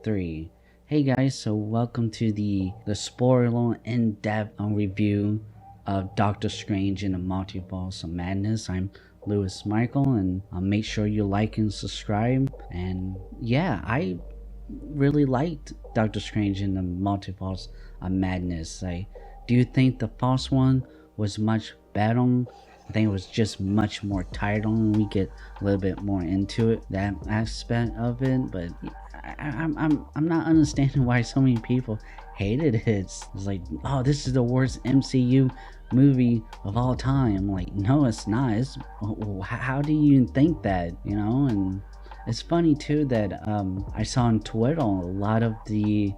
3. Hey guys, so welcome to the spoiler in-depth review of Doctor Strange in the Multiverse of Madness. I'm Lewis Michael, and make sure you like and subscribe. And yeah, I really liked Doctor Strange in the Multiverse of Madness. I do think the first one was much better. I think it was just much more title, and we get a little bit more into it, that aspect of it. But I'm not understanding why so many people hated it. It's like, oh, this is the worst MCU movie of all time. I'm like, no, it's not. How do you think that? And it's funny too that I saw on Twitter a lot of the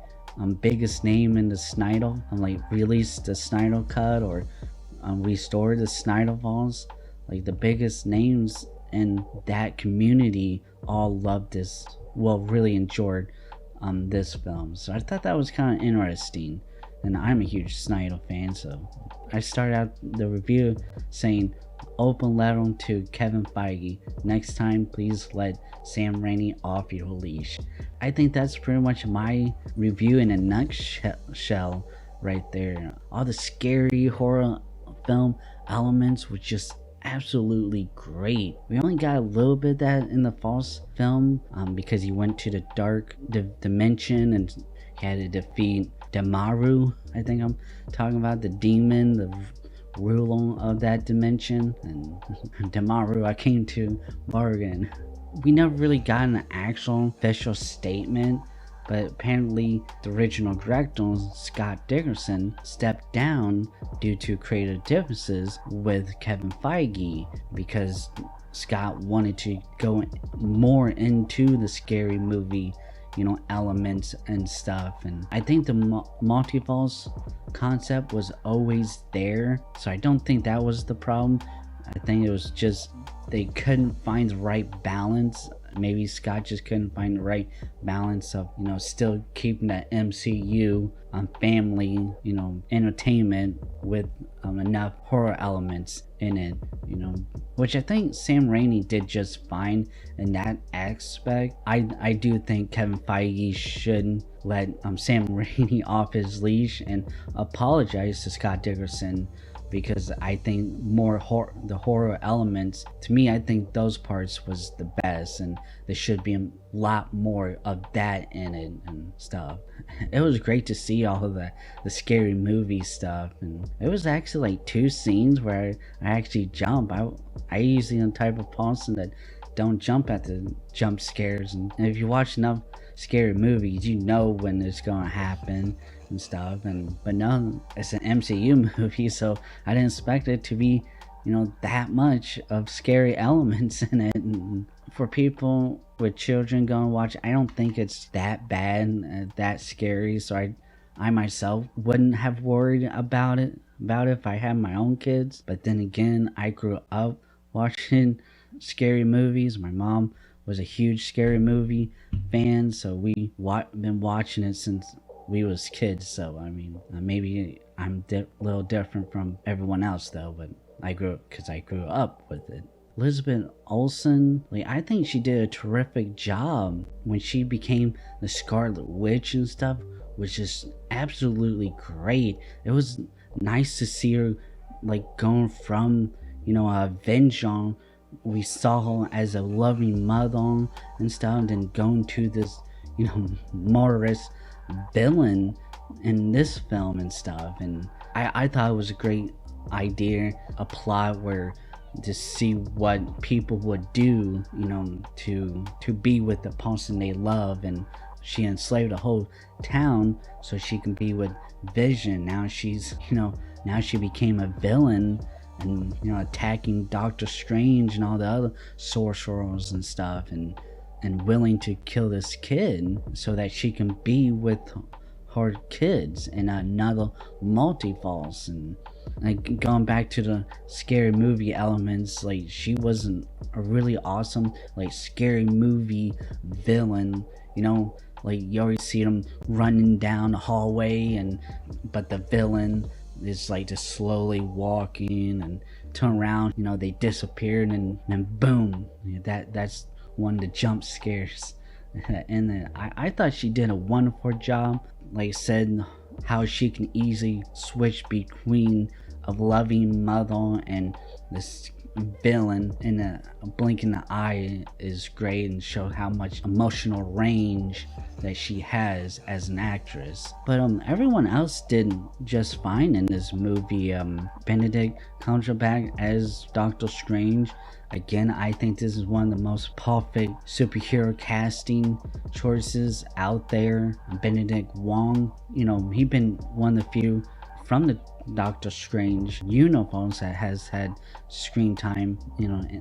biggest name in the Snyder released the Snyder cut or restored the Snyderverse. Like the biggest names in that community all loved this, really enjoyed this film. So I thought that was kind of interesting, and I'm a huge Snyder fan. So I started out the review saying, open letter to Kevin Feige, next time please let Sam Raimi off your leash. I think that's pretty much my review in a nutshell right there. All the scary horror film elements were just absolutely great. We only got a little bit of that in the first film because he went to the dark dimension and he had to defeat Damaru. I think I'm talking about the demon, the ruler of that dimension, and Damaru, I came to bargain. We never really got an actual official statement, but apparently the original director, Scott Derrickson, stepped down due to creative differences with Kevin Feige because Scott wanted to go more into the scary movie, elements and stuff. And I think the multiverse concept was always there, so I don't think that was the problem. I think it was just they couldn't find the right balance. Maybe Scott just couldn't find the right balance of still keeping that MCU family entertainment with enough horror elements in it, which I think Sam Raimi did just fine in that aspect. I do think Kevin Feige should let Sam Raimi off his leash and apologize to Scott Derrickson, because I think the horror elements, to me, I think those parts was the best, and there should be a lot more of that in it and stuff. It was great to see all of the scary movie stuff, and it was actually like 2 scenes where I actually jump. I usually am the type of person that don't jump at the jump scares, and if you watch enough scary movies, you know when it's gonna happen and stuff. But no, it's an MCU movie, so I didn't expect it to be that much of scary elements in it. And for people with children going to watch, I don't think it's that bad, that scary. So I myself wouldn't have worried about it if I had my own kids. But then again, I grew up watching scary movies. My mom was a huge scary movie fan, so we been watching it since we was kids. So I mean, maybe I'm a little different from everyone else though, but I grew up with it. Elizabeth Olsen, I think she did a terrific job when she became the Scarlet Witch and stuff, which is absolutely great. It was nice to see her going from a Avenger. We saw her as a loving mother and stuff, and then going to this murderous villain in this film and stuff. And I thought it was a great idea, a plot where to see what people would do to be with the person they love, and she enslaved a whole town so she can be with Vision. Now she's now she became a villain and attacking Doctor Strange and all the other sorcerers and stuff, and willing to kill this kid so that she can be with her kids in another multiverse. And going back to the scary movie elements, she wasn't a really awesome scary movie villain. You always see them running down the hallway, but the villain is just slowly walking and turn around, they disappeared, and then boom, that's one of the jump scares And I thought she did a wonderful job. Like I said, how she can easily switch between a loving mother and this villain in a blink in the eye is great, and show how much emotional range that she has as an actress. But everyone else did just fine in this movie. Benedict Cumberbatch as Doctor Strange. Again, I think this is one of the most perfect superhero casting choices out there. Benedict Wong, he been one of the few from the Doctor Strange universe that has had screen time,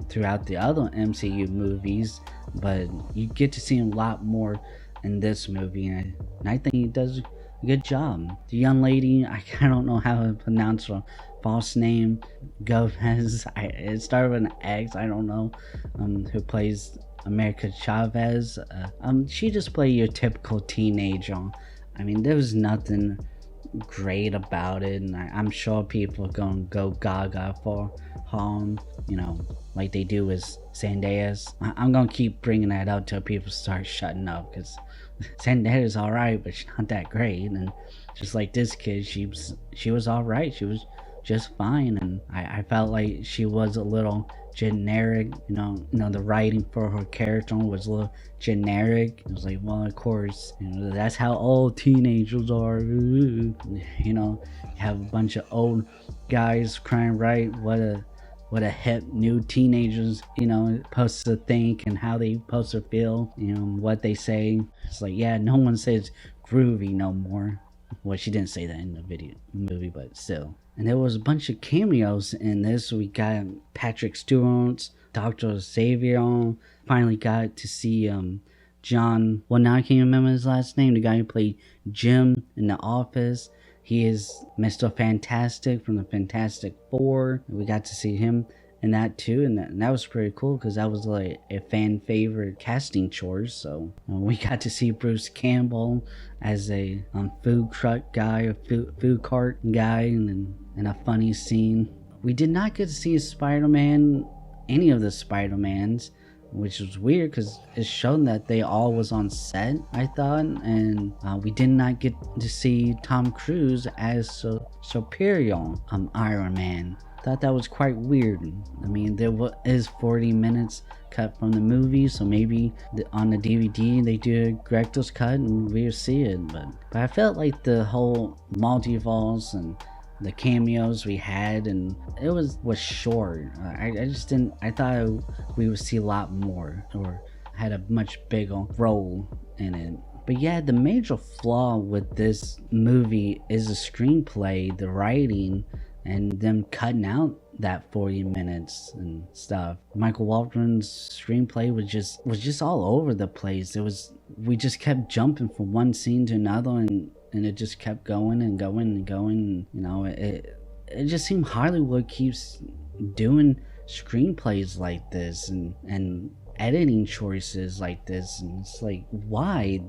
throughout the other MCU movies, but you get to see him a lot more in this movie, and I think he does a good job. The young lady, I don't know how to pronounce her false name, Gomez, it started with an X, I don't know, who plays America Chavez. She just played your typical teenager. I mean, there was nothing great about it, and I'm sure people are gonna go gaga for her, like they do with Zendaya's. I'm gonna keep bringing that up till people start shutting up, because Zendaya's alright, but she's not that great. And just like this kid, she was alright, she was just fine, and I felt like she was a little generic. The writing for her character was a little generic. It was like, well, of course, that's how all teenagers are. You have a bunch of old guys crying, right? What a hip new teenagers supposed to think, and how they supposed to feel, what they say. It's like, yeah, no one says groovy no more. Well, she didn't say that in the movie, but still. And there was a bunch of cameos in this. We got Patrick Stewart, Dr. Xavier. Finally got to see John. Well, now I can't remember his last name. The guy who played Jim in The Office. He is Mr. Fantastic from the Fantastic Four. We got to see him in that too, and that was pretty cool, because that was like a fan favorite casting choice. So we got to see Bruce Campbell as a food truck guy, a food cart guy, and a funny scene. We did not get to see Spider-Man, any of the Spider-Mans, which was weird, because it showed that they all was on set, I thought. And we did not get to see Tom Cruise as Superior Iron Man. Thought that was quite weird. I mean, there is 40 minutes cut from the movie, so maybe on the DVD they do a director's cut and we'll see it. But I felt like the whole multiverse and the cameos we had, and it was short. I just didn't. I thought we would see a lot more, or had a much bigger role in it. But yeah, the major flaw with this movie is the screenplay, the writing, and them cutting out that 40 minutes and stuff. Michael Waldron's screenplay was just all over the place. We just kept jumping from one scene to another, and it just kept going and going and going. It just seemed Hollywood keeps doing screenplays like this and editing choices like this, and it's like, why?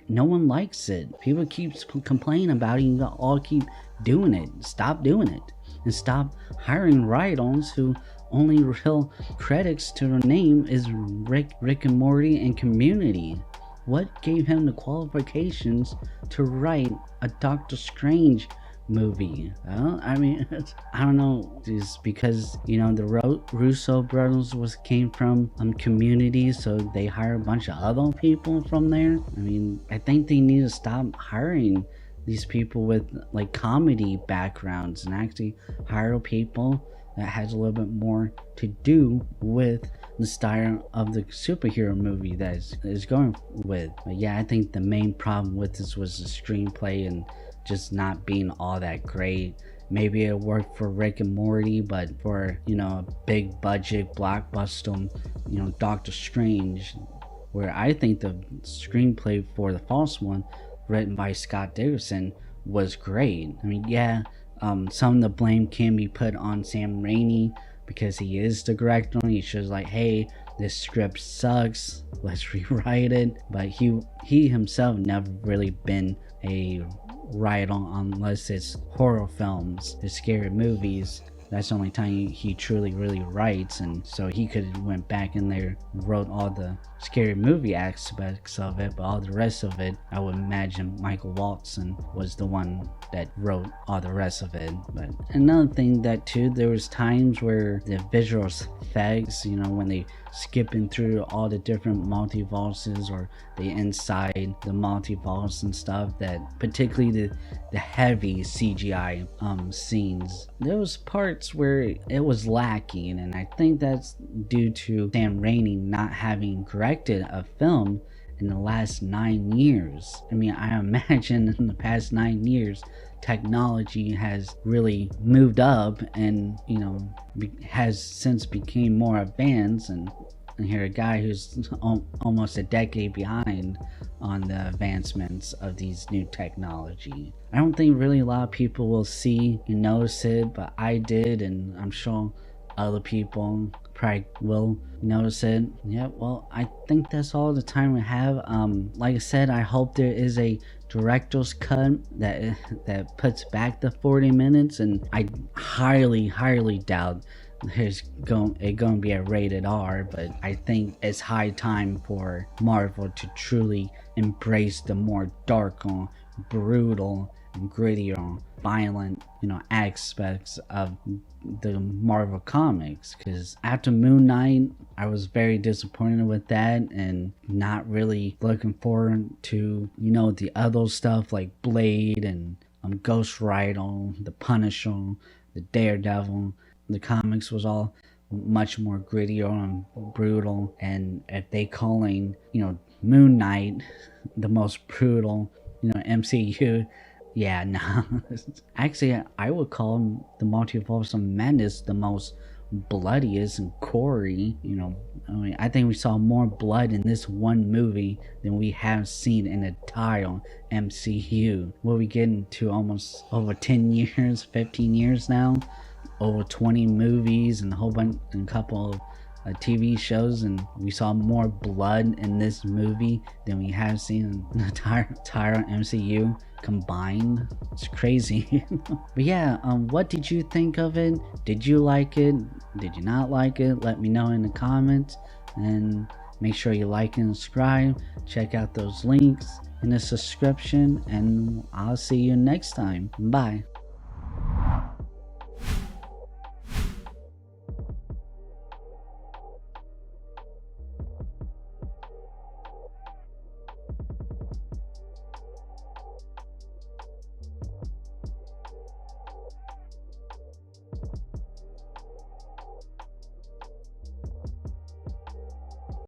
No one likes it. People keep complaining about it, and you all keep doing it. Stop doing it, and stop hiring writers who only real credits to their name is Rick and Morty and Community. What gave him the qualifications to write a Doctor Strange movie? Well, I mean, I don't know. It's because the Russo brothers came from Community, so they hire a bunch of other people from there. I mean, I think they need to stop hiring these people with like comedy backgrounds and actually hire people that has a little bit more to do with the style of the superhero movie that is going with. But yeah, I think the main problem with this was the screenplay and just not being all that great. Maybe it worked for Rick and Morty, but for a big budget blockbuster, Doctor Strange, where I think the screenplay for the first one, written by Scott Derrickson, was great. I mean, yeah, some of the blame can be put on Sam Raimi, because he is the director, and he's just like, hey, this script sucks, let's rewrite it. But he himself never really been a writer unless it's horror films, it's scary movies. that's the only time he truly really writes, and so he could have went back in there and wrote all the scary movie aspects of it, but all the rest of it, I would imagine Michael Watson was the one that wrote all the rest of it. But another thing that too, there was times where the visual effects, you know, when they skipping through all the different multiverses or they inside the multiverse and stuff, that particularly the heavy CGI scenes, there was parts where it was lacking, and I think that's due to Sam Raimi not having directed a film in the last 9 years. I mean, I imagine in the past 9 years technology has really moved up and, you know, has since became more advanced, and here a guy who's almost a decade behind on the advancements of these new technology. I don't think really a lot of people will see and notice it, but I did, and I'm sure other people probably will notice it. Yeah, well, I think that's all the time we have. Like I said, I hope there is a director's cut that puts back the 40 minutes, and I highly doubt there's going to be a rated R, but I think it's high time for Marvel to truly embrace the more dark, brutal, and grittier, violent, you know, aspects of the Marvel comics. Because after Moon Knight, I was very disappointed with that and not really looking forward to, you know, the other stuff like Blade and Ghost Rider, the Punisher, the Daredevil. The comics was all much more grittier and brutal, and if they calling, you know, Moon Knight the most brutal, you know, MCU, yeah, no. Actually, I would call the Multiverse of Madness the most bloodiest and gory. You know, I mean, I think we saw more blood in this one movie than we have seen in the entire MCU. What we getting to almost over 10 years, 15 years now, over 20 movies and a whole bunch and a couple of TV shows, and we saw more blood in this movie than we have seen in the entire MCU combined. It's crazy. But yeah, what did you think of it? Did you like it? Did you not like it? Let me know in the comments, and make sure you like and subscribe. Check out those links in the description, and I'll see you next time. Bye.